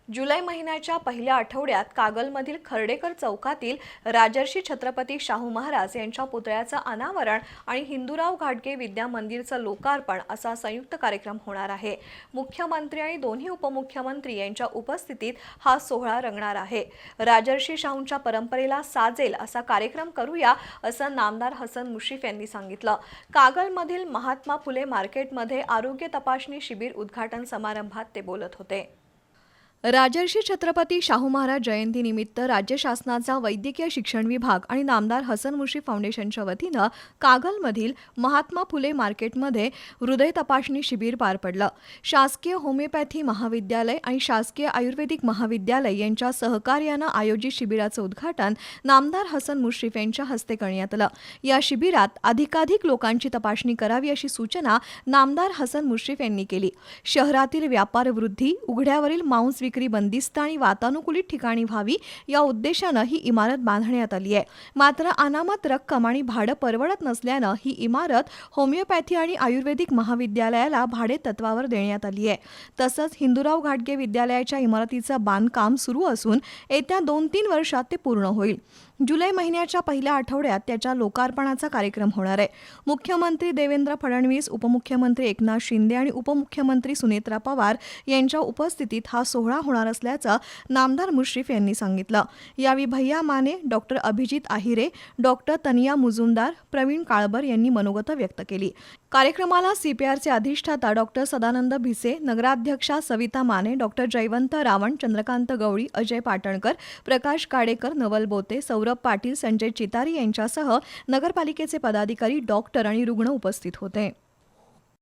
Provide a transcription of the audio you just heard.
जुलै महिन्याच्या पहिल्या आठवड्यात कागलमधील खर्डेकर चौकातील राजर्षी छत्रपती शाहू महाराज यांच्या पुतळ्याचं अनावरण आणि हिंदूराव घाटगे विद्या मंदिरचं लोकार्पण असा संयुक्त कार्यक्रम होणार आहे। मुख्यमंत्री आणि दोन्ही उपमुख्यमंत्री यांच्या उपस्थितीत हा सोहळा रंगणार आहे। राजर्षी शाहूंच्या परंपरेला साजेल असा कार्यक्रम करूया असं नामदार हसन मुश्रीफ यांनी सांगितलं। कागलमधील महात्मा फुले मार्केटमध्ये आरोग्य तपासणी शिबिर उद्घाटन समारंभात ते बोलत होते। राजर्षी छत्रपती शाहू महाराज जयंतीनिमित्त राज्य शासनाचा वैद्यकीय शिक्षण विभाग आणि नामदार हसन मुश्रीफ फाउंडेशनच्या वतीनं कागलमधील महात्मा फुले मार्केटमध्ये हृदय तपासणी शिबिर पार पडलं। शासकीय होमिओपॅथी महाविद्यालय आणि शासकीय आयुर्वेदिक महाविद्यालय यांच्या सहकार्यानं आयोजित शिबिराचं उद्घाटन नामदार हसन मुश्रीफ यांच्या हस्ते करण्यात आलं। या शिबिरात अधिकाधिक लोकांची तपासणी करावी अशी सूचना नामदार हसन मुश्रीफ यांनी केली। शहरातील व्यापार वृद्धी, उघड्यावरील मांस विक्री बंदिस्त आणि वातानुकूलित ठिकाणी व्हावी या उद्देशानं ही इमारत बांधण्यात आली आहे। मात्र अनामत रक्कम आणि भाडं परवडत नसल्यानं ही इमारत होमिओपॅथी आणि आयुर्वेदिक महाविद्यालयाला भाडे तत्वावर देण्यात आली आहे। तसंच हिंदूराव घाटगे विद्यालयाच्या इमारतीचं बांधकाम सुरू असून येत्या 2-3 वर्षात ते पूर्ण होईल। जुलै महिन्याच्या पहिल्या आठवड्यात त्याच्या लोकार्पणाचा कार्यक्रम होणार आहे। मुख्यमंत्री देवेंद्र फडणवीस, उपमुख्यमंत्री एकनाथ शिंदे आणि उपमुख्यमंत्री सुनेत्रा पवार यांच्या उपस्थितीत हा सोहळा होणार असल्याचं नामदार मुश्रीफ यांनी सांगितलं। यावेळी भैया माने, डॉक्टर अभिजित आहिरे, डॉक्टर तनिया मुजुमदार, प्रवीण काळबर यांनी मनोगत व्यक्त केली। कार्यक्रमाला सीपीआरचे अधिष्ठाता डॉक्टर सदानंद भिसे, नगराध्यक्षा सविता माने, डॉक्टर जयवंत रावण, चंद्रकांत गवळी, अजय पाटणकर, प्रकाश काडेकर, नवल बोते, सौरभ पाटील, संजय चितारी यांच्यासह नगरपालिकेचे पदाधिकारी, डॉक्टर आणि रुग्ण उपस्थित होते।